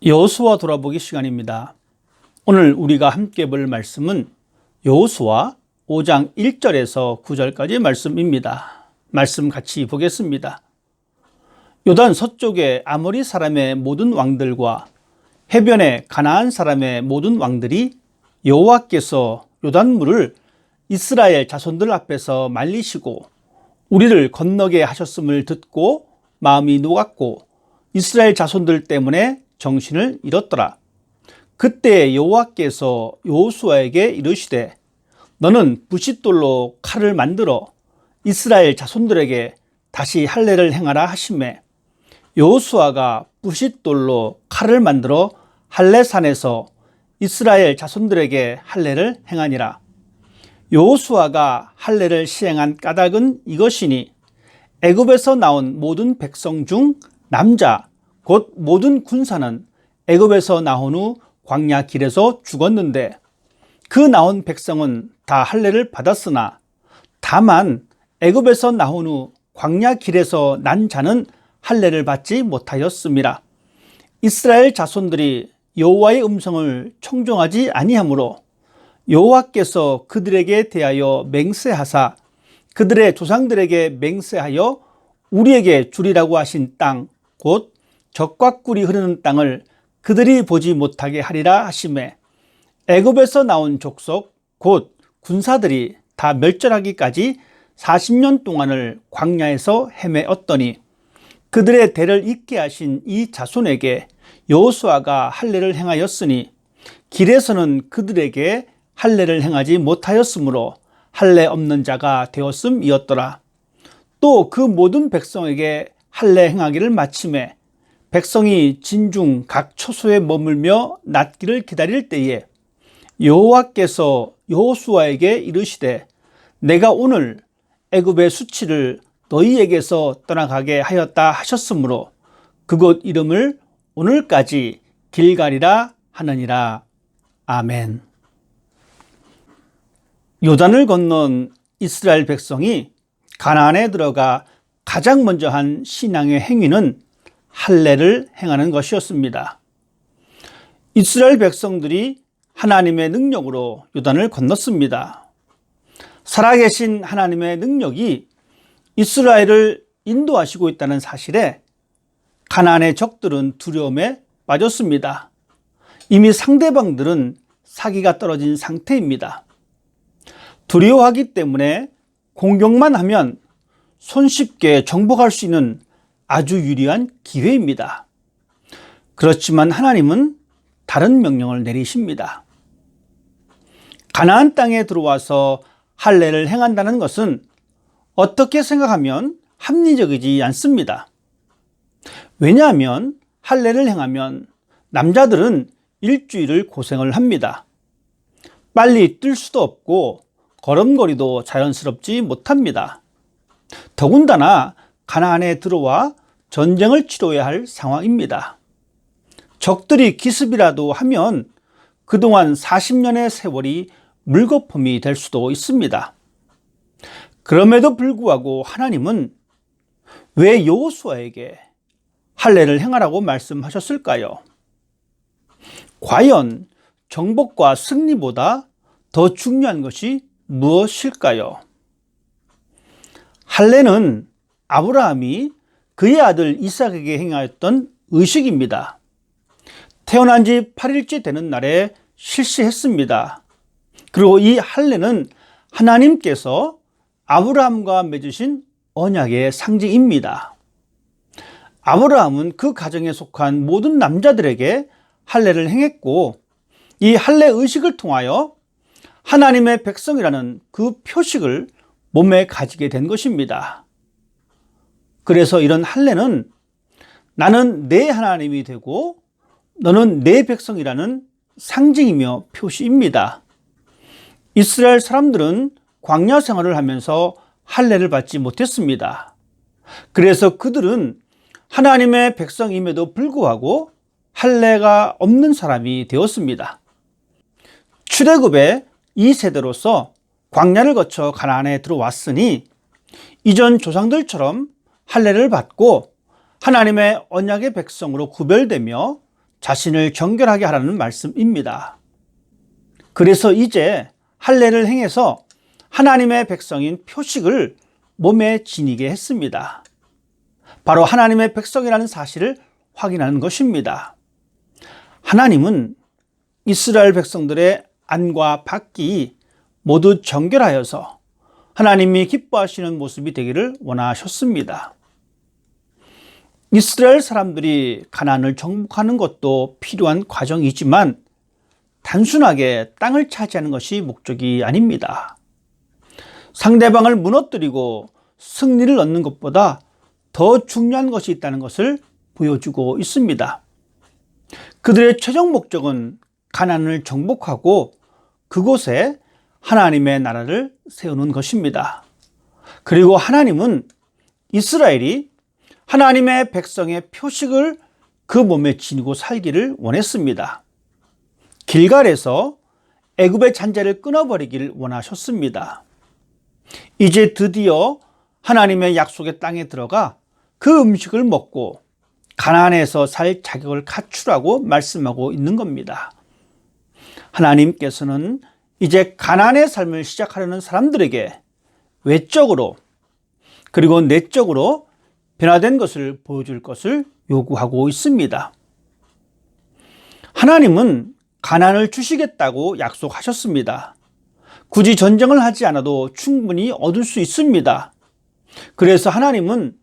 여호수아 돌아보기 시간입니다. 오늘 우리가 함께 볼 말씀은 여호수아 5장 1절에서 9절까지 말씀입니다. 말씀 같이 보겠습니다. 요단 서쪽의 아모리 사람의 모든 왕들과 해변의 가나안 사람의 모든 왕들이 여호와께서 요단물을 이스라엘 자손들 앞에서 말리시고 우리를 건너게 하셨음을 듣고 마음이 녹았고 이스라엘 자손들 때문에 정신을 잃었더라. 그때 여호와께서 여호수아에게 이르시되 너는 부싯돌로 칼을 만들어 이스라엘 자손들에게 다시 할례를 행하라 하시매 여호수아가 부싯돌로 칼을 만들어 할례산에서 이스라엘 자손들에게 할례를 행하니라. 여호수아가 할례를 시행한 까닭은 이것이니 애굽에서 나온 모든 백성 중 남자 곧 모든 군사는 애굽에서 나온 후 광야 길에서 죽었는데 그 나온 백성은 다 할례를 받았으나 다만 애굽에서 나온 후 광야 길에서 난 자는 할례를 받지 못하였음이라. 이스라엘 자손들이 여호와의 음성을 청종하지 아니하므로 여호와께서 그들에게 대하여 맹세하사 그들의 조상들에게 맹세하여 우리에게 주리라고 하신 땅 곧 젖과 꿀이 흐르는 땅을 그들이 보지 못하게 하리라 하시매 애굽에서 나온 족속 곧 군사들이 다 멸절하기까지 40년 동안을 광야에서 헤매었더니 그들의 대를 잇게 하신 이 자손에게 여호수아가 할례를 행하였으니 길에서는 그들에게 할례를 행하지 못하였으므로 할례 없는 자가 되었음이었더라. 또 그 모든 백성에게 할례 행하기를 마침에 백성이 진중 각 처소에 머물며 낫기를 기다릴 때에 여호와께서 여호수아에게 이르시되 내가 오늘 애굽의 수치를 너희에게서 떠나가게 하였다 하셨으므로 그곳 이름을 오늘까지 길갈이라 하느니라. 아멘. 요단을 건넌 이스라엘 백성이 가나안에 들어가 가장 먼저 한 신앙의 행위는 할례를 행하는 것이었습니다. 이스라엘 백성들이 하나님의 능력으로 요단을 건넜습니다. 살아계신 하나님의 능력이 이스라엘을 인도하시고 있다는 사실에 가나안의 적들은 두려움에 빠졌습니다. 이미 상대방들은 사기가 떨어진 상태입니다. 두려워하기 때문에 공격만 하면 손쉽게 정복할 수 있는 아주 유리한 기회입니다. 그렇지만 하나님은 다른 명령을 내리십니다. 가나안 땅에 들어와서 할례를 행한다는 것은 어떻게 생각하면 합리적이지 않습니다. 왜냐하면 할례를 행하면 남자들은 일주일을 고생을 합니다. 빨리 뛸 수도 없고 걸음걸이도 자연스럽지 못합니다. 더군다나 가나안에 들어와 전쟁을 치러야 할 상황입니다. 적들이 기습이라도 하면 그동안 40년의 세월이 물거품이 될 수도 있습니다. 그럼에도 불구하고 하나님은 왜 여호수아에게 할례를 행하라고 말씀하셨을까요? 과연 정복과 승리보다 더 중요한 것이 무엇일까요? 할례는 아브라함이 그의 아들 이삭에게 행하였던 의식입니다. 태어난 지 8일째 되는 날에 실시했습니다. 그리고 이 할례는 하나님께서 아브라함과 맺으신 언약의 상징입니다. 아브라함은 그 가정에 속한 모든 남자들에게 할례를 행했고 이 할례 의식을 통하여 하나님의 백성이라는 그 표식을 몸에 가지게 된 것입니다. 그래서 이런 할례는 나는 내 하나님이 되고 너는 내 백성이라는 상징이며 표시입니다. 이스라엘 사람들은 광야 생활을 하면서 할례를 받지 못했습니다. 그래서 그들은 하나님의 백성임에도 불구하고 할례가 없는 사람이 되었습니다. 출애굽의 2세대로서 광야를 거쳐 가나안에 들어왔으니 이전 조상들처럼 할례를 받고 하나님의 언약의 백성으로 구별되며 자신을 정결하게 하라는 말씀입니다. 그래서 이제 할례를 행해서 하나님의 백성인 표식을 몸에 지니게 했습니다. 바로 하나님의 백성이라는 사실을 확인하는 것입니다. 하나님은 이스라엘 백성들의 안과 밖이 모두 정결하여서 하나님이 기뻐하시는 모습이 되기를 원하셨습니다. 이스라엘 사람들이 가나안을 정복하는 것도 필요한 과정이지만 단순하게 땅을 차지하는 것이 목적이 아닙니다. 상대방을 무너뜨리고 승리를 얻는 것보다 더 중요한 것이 있다는 것을 보여주고 있습니다. 그들의 최종 목적은 가나안을 정복하고 그곳에 하나님의 나라를 세우는 것입니다. 그리고 하나님은 이스라엘이 하나님의 백성의 표식을 그 몸에 지니고 살기를 원했습니다. 길갈에서 애굽의 잔재를 끊어버리기를 원하셨습니다. 이제 드디어 하나님의 약속의 땅에 들어가 그 음식을 먹고 가나안에서 살 자격을 갖추라고 말씀하고 있는 겁니다. 하나님께서는 이제 가나안의 삶을 시작하려는 사람들에게 외적으로 그리고 내적으로 변화된 것을 보여줄 것을 요구하고 있습니다. 하나님은 가나안을 주시겠다고 약속하셨습니다. 굳이 전쟁을 하지 않아도 충분히 얻을 수 있습니다. 그래서 하나님은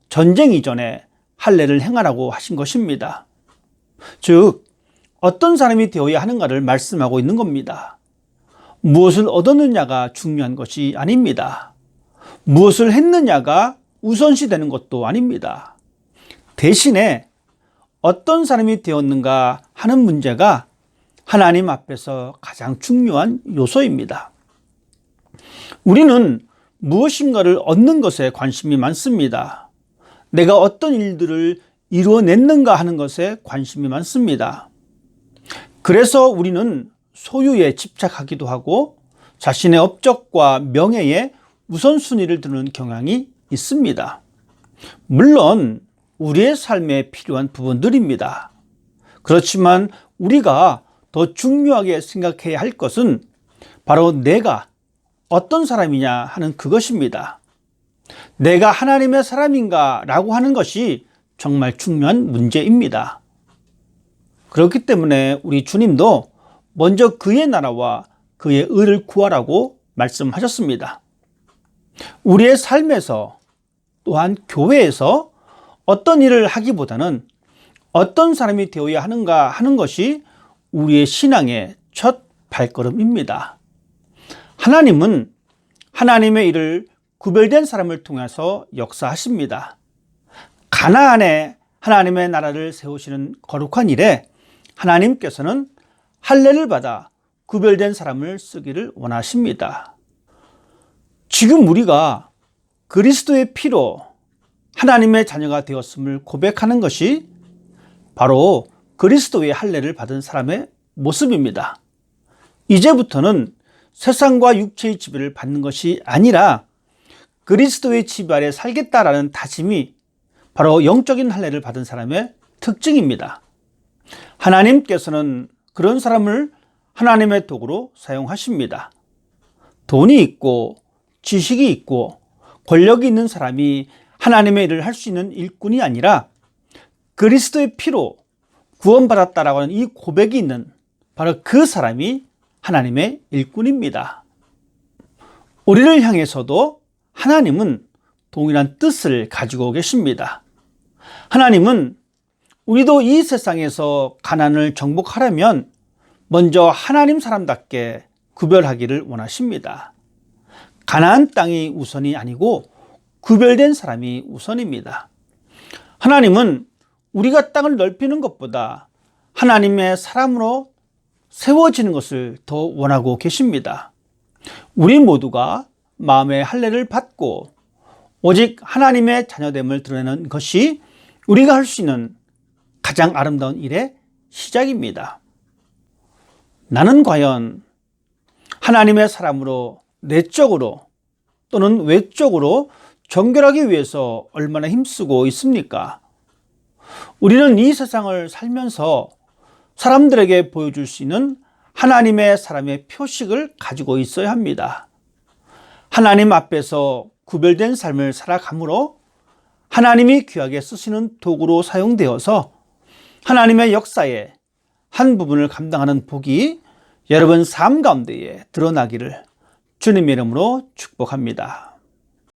전쟁 이전에 할례를 행하라고 하신 것입니다. 즉 어떤 사람이 되어야 하는가를 말씀하고 있는 겁니다. 무엇을 얻었느냐가 중요한 것이 아닙니다. 무엇을 했느냐가 우선시 되는 것도 아닙니다. 대신에 어떤 사람이 되었는가 하는 문제가 하나님 앞에서 가장 중요한 요소입니다. 우리는 무엇인가를 얻는 것에 관심이 많습니다. 내가 어떤 일들을 이루어냈는가 하는 것에 관심이 많습니다. 그래서 우리는 소유에 집착하기도 하고 자신의 업적과 명예에 우선순위를 두는 경향이 있습니다. 물론 우리의 삶에 필요한 부분들입니다. 그렇지만 우리가 더 중요하게 생각해야 할 것은 바로 내가 어떤 사람이냐 하는 그것입니다. 내가 하나님의 사람인가 라고 하는 것이 정말 중요한 문제입니다. 그렇기 때문에 우리 주님도 먼저 그의 나라와 그의 의를 구하라고 말씀하셨습니다. 우리의 삶에서 또한 교회에서 어떤 일을 하기보다는 어떤 사람이 되어야 하는가 하는 것이 우리의 신앙의 첫 발걸음입니다. 하나님은 하나님의 일을 구별된 사람을 통해서 역사하십니다. 가나안에 하나님의 나라를 세우시는 거룩한 일에 하나님께서는 할례를 받아 구별된 사람을 쓰기를 원하십니다. 지금 우리가 그리스도의 피로 하나님의 자녀가 되었음을 고백하는 것이 바로 그리스도의 할례를 받은 사람의 모습입니다. 이제부터는 세상과 육체의 지배를 받는 것이 아니라 그리스도의 지배 아래 살겠다라는 다짐이 바로 영적인 할례를 받은 사람의 특징입니다. 하나님께서는 그런 사람을 하나님의 도구로 사용하십니다. 돈이 있고 지식이 있고 권력이 있는 사람이 하나님의 일을 할 수 있는 일꾼이 아니라 그리스도의 피로 구원받았다라고 하는 이 고백이 있는 바로 그 사람이 하나님의 일꾼입니다. 우리를 향해서도 하나님은 동일한 뜻을 가지고 계십니다. 하나님은 우리도 이 세상에서 가나안을 정복하려면 먼저 하나님 사람답게 구별하기를 원하십니다. 가나안 땅이 우선이 아니고 구별된 사람이 우선입니다. 하나님은 우리가 땅을 넓히는 것보다 하나님의 사람으로 세워지는 것을 더 원하고 계십니다. 우리 모두가 마음의 할례를 받고 오직 하나님의 자녀됨을 드러내는 것이 우리가 할 수 있는 가장 아름다운 일의 시작입니다. 나는 과연 하나님의 사람으로 내적으로 또는 외적으로 정결하기 위해서 얼마나 힘쓰고 있습니까? 우리는 이 세상을 살면서 사람들에게 보여줄 수 있는 하나님의 사람의 표식을 가지고 있어야 합니다. 하나님 앞에서 구별된 삶을 살아감으로 하나님이 귀하게 쓰시는 도구로 사용되어서 하나님의 역사의 한 부분을 감당하는 복이 여러분 삶 가운데에 드러나기를 주님의 이름으로 축복합니다.